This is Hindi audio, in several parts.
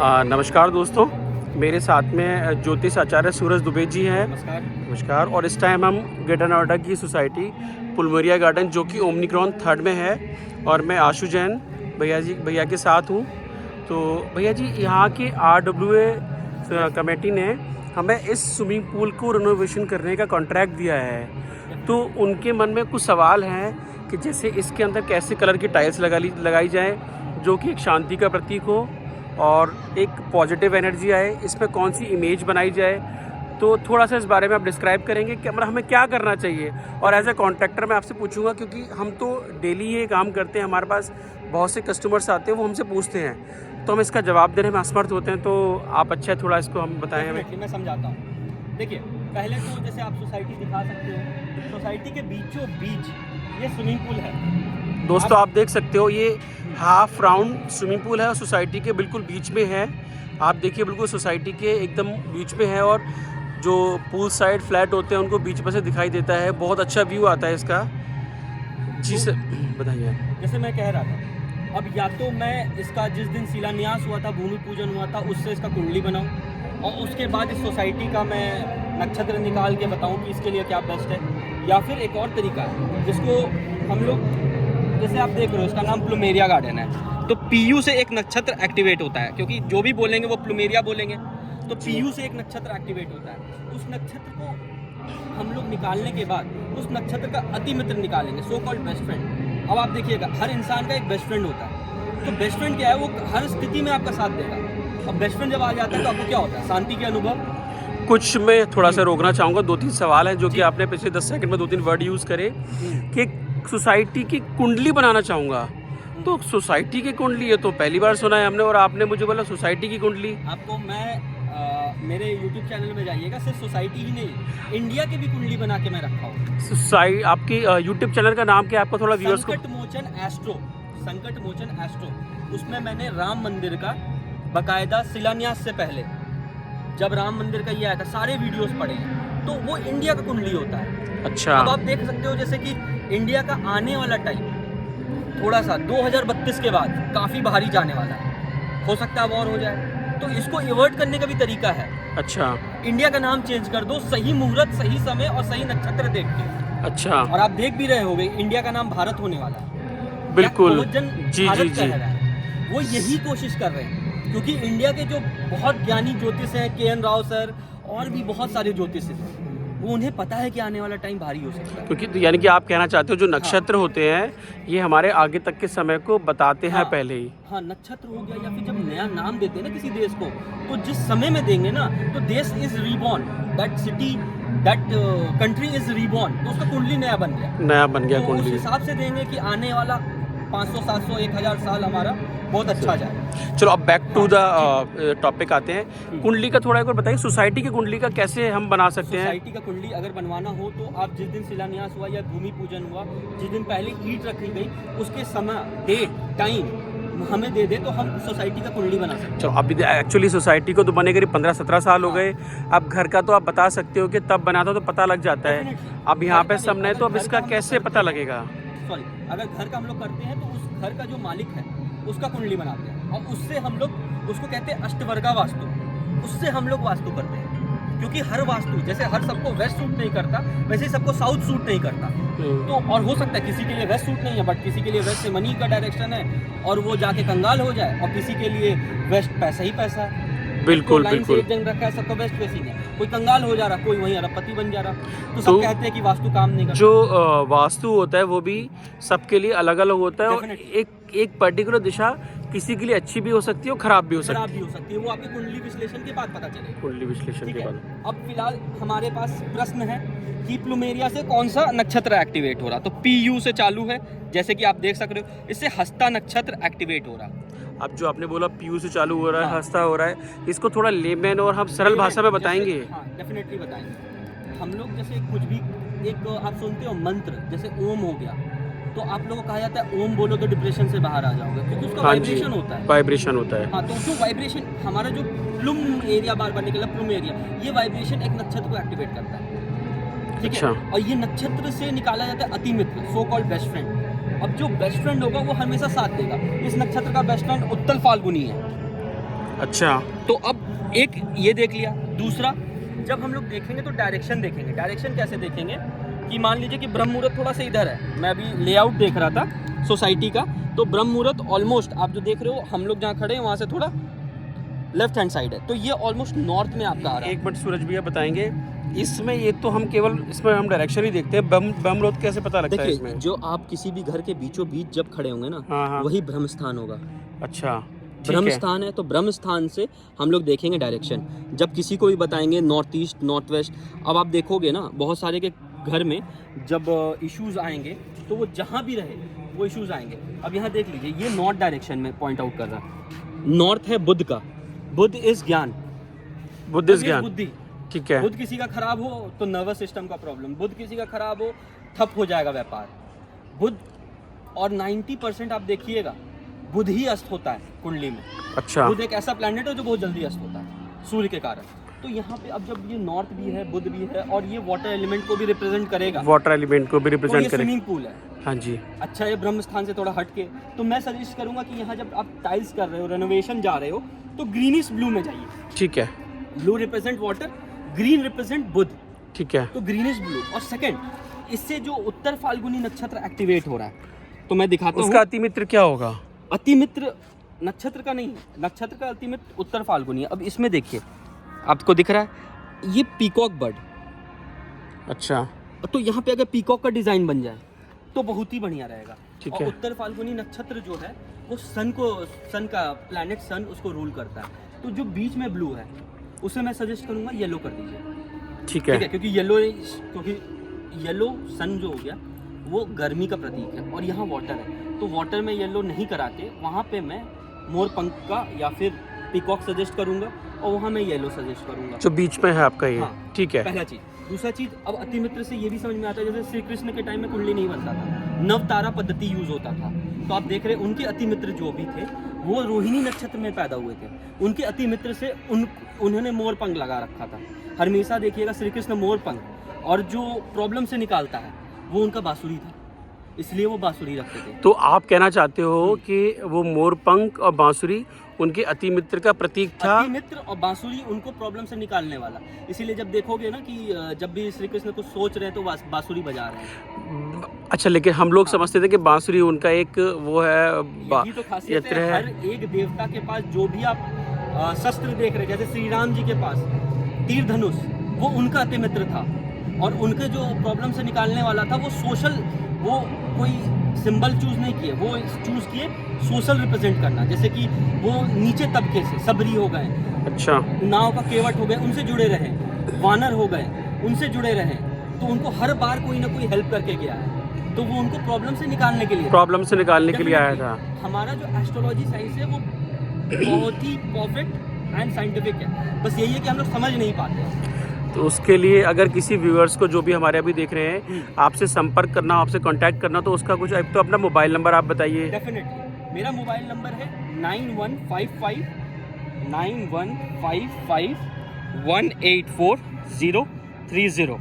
नमस्कार दोस्तों, मेरे साथ में ज्योतिष आचार्य सूरज दुबे जी हैं। नमस्कार। और इस टाइम हम ग्रेटर नोएडा की सोसाइटी प्लूमेरिया गार्डन जो कि ओमनिक्रॉन 3rd में है और मैं आशु जैन भैया के साथ हूँ। तो भैया जी, यहाँ की RWA कमेटी ने हमें इस स्विमिंग पूल को रिनोवेशन करने का कॉन्ट्रैक्ट दिया है, तो उनके मन में कुछ सवाल हैं कि जैसे इसके अंदर कैसे कलर की टाइल्स लगाई जाए जो कि एक शांति का प्रतीक हो और एक पॉजिटिव एनर्जी आए, इसमें कौन सी इमेज बनाई जाए। तो थोड़ा सा इस बारे में आप डिस्क्राइब करेंगे कि हमें क्या करना चाहिए। और एज ए कॉन्ट्रैक्टर मैं आपसे पूछूंगा, क्योंकि हम तो डेली ये काम करते हैं, हमारे पास बहुत से कस्टमर्स आते हैं, वो हमसे पूछते हैं, तो हम इसका जवाब देने में असमर्थ होते हैं। तो आप अच्छा थोड़ा इसको हम बताएं हमें। मैं समझाता हूँ। देखिए, पहले तो जैसे आप सोसाइटी दिखा सकते हो, सोसाइटी के बीचों बीच ये स्विमिंग पूल है। दोस्तों आप देख सकते हो, ये हाफ राउंड स्विमिंग पूल है और सोसाइटी के बिल्कुल बीच में है। आप देखिए, बिल्कुल सोसाइटी के एकदम बीच में है और जो पूल साइड फ्लैट होते हैं उनको बीच में से दिखाई देता है। बहुत अच्छा व्यू आता है इसका। जी सर, बताइए। जैसे मैं कह रहा था, अब या तो मैं इसका जिस दिन शिलान्यास हुआ था, भूमि पूजन हुआ था, उससे इसका कुंडली बनाऊं और उसके बाद इस सोसाइटी का मैं नक्षत्र निकाल के बताऊं कि इसके लिए क्या बेस्ट है। या फिर एक और तरीका है जिसको हम लोग, जैसे आप देख रहे हो, इसका नाम प्लूमेरिया गार्डन है, तो PU से एक नक्षत्र एक्टिवेट होता है, क्योंकि जो भी बोलेंगे वो प्लूमेरिया बोलेंगे, तो PU से एक नक्षत्र एक्टिवेट होता है। उस नक्षत्र को हम लोग निकालने के बाद उस नक्षत्र का अति मित्र निकालेंगे, सो कॉल्ड बेस्ट फ्रेंड। अब आप देखिएगा, हर इंसान का एक बेस्ट फ्रेंड होता है, तो बेस्ट फ्रेंड क्या है, वो हर स्थिति में आपका साथ देगा। अब बेस्ट फ्रेंड जब आ जाता है तो आपको क्या होता है, शांति के अनुभव। कुछ मैं थोड़ा सा रोकना चाहूँगा, 2-3 सवाल हैं जो कि आपने पिछले 10 सेकंड में 2-3 वर्ड यूज़ करे कि सोसाइटी की कुंडली बनाना चाहूँगा। तो सोसाइटी की कुंडली, ये तो पहली बार सुना है हमने, और आपने मुझे बोला सोसाइटी की कुंडली। आपको मैं मेरे YouTube चैनल में जाइएगा, सिर्फ सोसाइटी ही नहीं, इंडिया की भी कुंडली बना के मैं रखा हूँ। आपकी YouTube चैनल का नाम क्या है, आपको थोड़ा व्यूअर्स को? संकट मोचन एस्ट्रो। उसमें मैंने राम मंदिर का बाकायदा शिलान्यास से पहले, जब राम मंदिर का ये आया था, सारे वीडियोस पड़े हैं, तो वो इंडिया का कुंडली होता है। अच्छा। अब आप देख सकते हो, जैसे कि इंडिया का आने वाला टाइम थोड़ा सा 2032 के बाद काफ़ी भारी जाने वाला है, हो सकता है वॉर हो जाए, तो इसको अवॉइड करने का भी तरीका है। अच्छा। इंडिया का नाम चेंज कर दो, सही मुहूर्त, सही समय और सही नक्षत्र देख के। अच्छा। और आप देख भी रहे होंगे, इंडिया का नाम भारत होने वाला है। बिल्कुल। जी जी जी। वो यही कोशिश कर रहे हैं, क्योंकि इंडिया के जो बहुत ज्ञानी ज्योतिष हैं, KN राव सर और भी बहुत सारे ज्योतिष हैं, वो उन्हें पता है कि आने वाला टाइम भारी हो सकता है। क्योंकि यानी कि आप कहना चाहते हो जो नक्षत्र होते हैं ये हमारे आगे तक के समय को बताते हैं पहले ही। हाँ, नक्षत्र हो गया, या फिर जब नया नाम देते हैं ना किसी देश को, तो जिस समय में देंगे ना, तो देश is reborn, that city, that country is reborn, तो उसका कुंडली नया बन गया, तो कुंडली। उस हिसाब से देंगे कि आने वाला 500, 700, 1000 साल हमारा बहुत अच्छा जाए। चलो अब बैक टू द टॉपिक आते हैं। कुंडली का थोड़ा एक बार बताइए, सोसाइटी की कुंडली का कैसे हम बना सकते हैं? सोसाइटी का कुंडली अगर बनवाना हो तो आप जिस दिन शिलान्यास हुआ या भूमि पूजन हुआ, जिस दिन पहले ईंट रखी गई, उसके समय, डेट, टाइम हमें दे दे तो हम सोसाइटी का कुंडली बना सकते हैं। चलो, अभी एक्चुअली सोसाइटी को तो बने करीब 15-17 साल हो गए। अब घर का तो आप बता सकते हो कि तब बना था तो पता लग जाता है। अब यहाँ पे सब नए, तो अब इसका कैसे पता लगेगा? सॉरी, अगर घर का हम लोग करते हैं तो उस घर का जो मालिक है उसका कुंडली बनाते हैं, और उससे हम लोग उसको कहते हैं अष्टवर्गा वास्तु, उससे हम लोग वास्तु करते हैं। क्योंकि हर वास्तु, जैसे हर सबको वेस्ट सूट नहीं करता, वैसे ही सबको साउथ सूट नहीं करता। तो और हो सकता है किसी के लिए वेस्ट सूट नहीं है, बट किसी के लिए वेस्ट से मनी का डायरेक्शन है और वो जाके कंगाल हो जाए, और किसी के लिए वेस्ट पैसा ही पैसा है। बिल्कुल लाइन से बिल्कुल। एक जन रखा है, सबको वेस्ट वेसिंग है, कोई कंगाल हो जा रहा, कोई वहीं अरबपति बन जा रहा, तो सब कहते हैं कि वास्तु काम नहीं करता। जो वास्तु होता है वो भी सबके लिए अलग अलग होता है, और एक पर्टिकुलर दिशा किसी के लिए अच्छी भी हो सकती है और खराब भी हो सकती है। वो आपके कुंडली विश्लेषण के बाद पता चलेगा। कुंडली विश्लेषण के बाद। अब फिलहाल हमारे पास प्रश्न है कि प्लूमेरिया से कौन सा नक्षत्र एक्टिवेट हो रहा, तो PU से चालू है, जैसे कि आप देख सक रहे हो, इससे हस्ता नक्षत्र एक्टिवेट हो रहा। अब जो आपने बोला PU से चालू हो रहा है, हस्ता हो रहा है, इसको थोड़ा लेमैन और हम सरल भाषा में बताएंगे। हाँ, डेफिनेटली बताएंगे। हम लोग जैसे कुछ भी, एक आप सुनते हो मंत्र, जैसे ओम हो गया, तो आप लोगों को कहा जाता है ओम बोलो तो डिप्रेशन से बाहर आ जाओगे, क्योंकि उसका वाइब्रेशन होता है। वाइब्रेशन होता है। हाँ, तो जो वाइब्रेशन हमारा जो प्लूम एरिया बार बार निकला, प्लूम एरिया, ये वाइब्रेशन एक नक्षत्र को एक्टिवेट करता है। ठीक है, और ये नक्षत्र से निकाला जाता है अति मित्र, सो कॉल्ड बेस्ट फ्रेंड। अब जो बेस्ट फ्रेंड होगा वो हमेशा साथ देगा। इस नक्षत्र का बेस्ट फ्रेंड उत्तल फाल्गुनी है। अच्छा, तो अब एक ये देख लिया। दूसरा, जब हम लोग देखेंगे तो डायरेक्शन देखेंगे। डायरेक्शन कैसे देखेंगे कि मान लीजिए कि ब्रह्म मुहूर्त थोड़ा सा इधर है, मैं अभी लेआउट देख रहा था सोसाइटी का, तो ब्रह्म मुहूर्त ऑलमोस्ट आप जो देख रहे हो, हम लोग जहाँ खड़े हैं वहाँ से थोड़ा लेफ्ट हैंड साइड है, तो ये ऑलमोस्ट नॉर्थ में आपका आ रहा है। एक मिनट सूरज भैया बताएंगे इसमें, ये तो हम केवल इसमें हम डायरेक्शन ही देखते हैं, ब्रह्म मुहूर्त कैसे पता लगता है देखिए, इसमें? जो आप किसी भी घर के बीचों बीच जब खड़े होंगे ना, हाँ। वही ब्रह्म स्थान होगा। अच्छा, ब्रह्म ठीक है। स्थान है तो ब्रह्म स्थान से हम लोग देखेंगे डायरेक्शन। जब किसी को भी बताएंगे नॉर्थ ईस्ट, नॉर्थ वेस्ट, अब आप देखोगे ना बहुत सारे के घर में जब इश्यूज आएंगे तो वो जहाँ भी रहे वो इश्यूज आएंगे। अब यहाँ देख लीजिए, ये नॉर्थ डायरेक्शन में पॉइंट आउट कर रहा है। नॉर्थ है बुध का, बुध इज ज्ञान, बुद्धिस्ट ज्ञान, बुद्धि। ठीक है। बुध किसी का खराब हो तो नर्वस सिस्टम का प्रॉब्लम, बुध किसी का खराब हो ठप हो जाएगा व्यापार। बुध, और 90% आप देखिएगा बुध ही अस्त होता है कुंडली में। अच्छा, बुध एक ऐसा प्लैनेट है जो बहुत जल्दी अस्त होता है सूर्य के कारण। तो यहाँ पे अब जब ये नॉर्थ भी है, बुध भी है, और ये वाटर एलिमेंट को भी रिप्रेजेंट करेगा, वाटर एलिमेंट को भी और ये रिप्रेजेंट करें। स्विमिंग पूल है। हाँ जी, अच्छा, ये ब्रह्म स्थान से थोड़ा हट के, तो मैं सजेस्ट करूंगा कि यहाँ जब आप टाइल्स कर रहे हो, रेनोवेशन जा रहे हो, तो ग्रीनिश ब्लू में जाइए। ठीक है, blue represent water, green represent Budh, ठीक है। तो ग्रीनिश ब्लू। और सेकंड, इससे जो उत्तर फाल्गुनी नक्षत्र एक्टिवेट हो रहा है, तो मैं दिखाता हूँ। उसका अति मित्र क्या होगा? अतिमित्र नक्षत्र का नहीं है, नक्षत्र का अतिमित्र उत्तर फाल्गुनी है। अब इसमें देखिए, आपको दिख रहा है ये पीकॉक बर्ड। अच्छा, तो यहाँ पे अगर पीकॉक का डिजाइन बन जाए तो बहुत ही बढ़िया रहेगा। ठीक और है। उत्तर फाल्गुनी नक्षत्र जो है वो सन का प्लैनेट सन उसको रूल करता है। तो जो बीच में ब्लू है उसे मैं सजेस्ट करूंगा येलो कर दीजिए। ठीक है। क्योंकि येलो सन जो हो गया वो गर्मी का प्रतीक है, और यहाँ वाटर है, तो वाटर में येलो नहीं करा के वहाँ पे मैं मोर पंख का या फिर पीकॉक सजेस्ट करूंगा, और वहाँ मैं येलो सजेस्ट करूंगा जो बीच में है आपका ये। हाँ, ठीक है। पहला चीज। दूसरा चीज, अब अतिमित्र से ये भी समझ में आता है, जैसे श्री कृष्ण के टाइम में कुंडली नहीं बनता था, नवतारा पद्धति यूज होता था, तो आप देख रहे हैं उनके अतिमित्र जो भी थे वो रोहिणी नक्षत्र में पैदा हुए थे। उनके अतिमित्र से उन्होंने मोर पंख लगा रखा था। हमेशा देखिएगा श्री कृष्ण मोर पंख, और जो प्रॉब्लम से निकालता है वो उनका बांसुरी था, इसलिए वो बांसुरी रखते थे। तो आप कहना चाहते हो कि वो मोरपंख और बांसुरी उनके अति मित्र का प्रतीक था? अति मित्र और बांसुरी उनको प्रॉब्लम से निकालने वाला। इसीलिए जब देखोगे ना कि जब भी श्री कृष्ण कुछ सोच रहे हैं तो बांसुरी बजा रहे हैं। अच्छा, लेकिन हम लोग समझते थे कि बांसुरी उनका एक वो है यही तो खासियत यत्र है। हर एक देवता के पास जो भी आप शस्त्र देख रहे हैं, जैसे श्री राम जी के पास तीर धनुष, वो उनका अति मित्र था, और उनके जो प्रॉब्लम से निकालने वाला था वो सोशल, वो कोई सिंबल चूज नहीं किए, वो चूज किए सोशल रिप्रेजेंट करना। जैसे कि वो नीचे तबके से सबरी हो गए, अच्छा, नाव का केवट हो गए, उनसे जुड़े रहे, वानर हो गए, उनसे जुड़े रहे, तो उनको हर बार कोई ना कोई हेल्प करके गया है, तो वो उनको प्रॉब्लम से निकालने के लिए आया था। हमारा जो एस्ट्रोलॉजी साइंस है वो बहुत ही परफेक्ट एंड साइंटिफिक है, बस यही है कि हम लोग समझ नहीं पाते। तो उसके लिए अगर किसी व्यूअर्स को जो भी हमारे अभी देख रहे हैं आपसे संपर्क करना, आपसे कांटेक्ट करना, तो उसका कुछ, एक तो अपना मोबाइल नंबर आप बताइए। डेफिनेटली, मेरा मोबाइल नंबर है 9155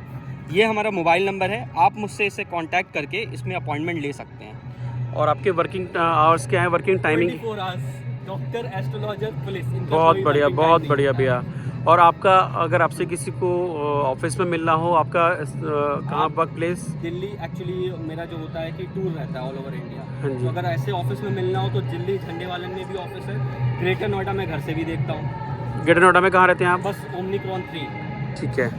ये हमारा मोबाइल नंबर है। आप मुझसे इसे कांटेक्ट करके इसमें अपॉइंटमेंट ले सकते हैं। और आपके वर्किंग आवर्स क्या है, working timing? 24 hours, doctor, astrologer, police. बहुत बढ़िया, बहुत बढ़िया भैया। और आपका, अगर आपसे किसी को ऑफिस में मिलना हो, आपका कहाँ वर्क प्लेस? दिल्ली, एक्चुअली मेरा जो होता है कि टूर रहता है ऑल ओवर इंडिया। हाँ जी। तो अगर ऐसे ऑफिस में मिलना हो तो दिल्ली झंडे वाले में भी ऑफिस है, ग्रेटर नोएडा में घर से भी देखता हूँ। ग्रेटर नोएडा में कहाँ रहते हैं आप? बस ओमनिक्रॉन 3। ठीक है।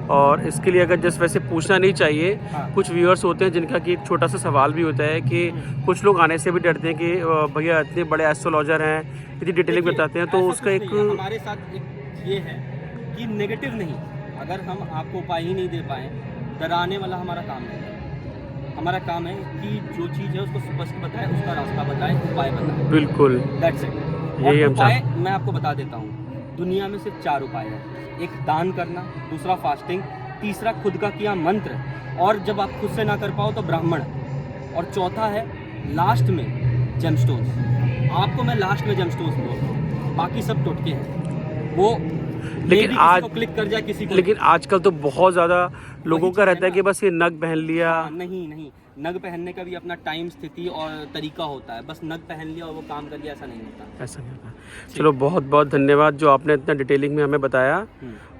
और इसके लिए अगर जस्ट वैसे पूछना नहीं चाहिए, हाँ। कुछ व्यूअर्स होते हैं जिनका कि एक छोटा सा सवाल भी होता है कि कुछ लोग आने से भी डरते हैं कि भैया इतने बड़े एस्ट्रोलॉजर हैं, इतनी डिटेलिंग बताते हैं, तो ऐसा उसका कुछ एक नहीं है। हमारे साथ एक ये है कि नेगेटिव नहीं, अगर हम आपको उपाय ही नहीं दे पाए, डराने वाला हमारा काम नहीं है। हमारा काम है कि जो चीज़ है उसको स्पष्ट बताए, उसका रास्ता बताए, उपाय बताए। बिल्कुल, दैट्स इट। यही हम उपाय मैं आपको बता देता हूँ, दुनिया में सिर्फ 4 उपाय हैं। एक दान करना, दूसरा फास्टिंग, तीसरा खुद का किया मंत्र, और जब आप खुद से ना कर पाओ तो ब्राह्मण, और चौथा है लास्ट में जेमस्टोन्स। आपको मैं लास्ट में जेमस्टोन्स बोलता हूँ, बाकी सब टोटके हैं। वो लेकिन आज क्लिक कर जाए किसी को, लेकिन आजकल तो बहुत ज़्यादा लोगों का रहता है कि बस ये नग पहन लिया। नहीं, नग पहनने का भी अपना टाइम, स्थिति और तरीका होता है। बस नग पहन लिया और वो काम कर लिया, ऐसा नहीं होता। ऐसा नहीं होता। चलो बहुत बहुत धन्यवाद जो आपने इतना डिटेलिंग में हमें बताया,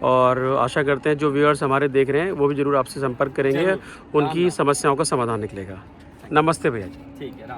और आशा करते हैं जो व्यूअर्स हमारे देख रहे हैं वो भी ज़रूर आपसे संपर्क करेंगे, जरूर। उनकी समस्याओं का समाधान निकलेगा। नमस्ते भैया जी। ठीक है, राम।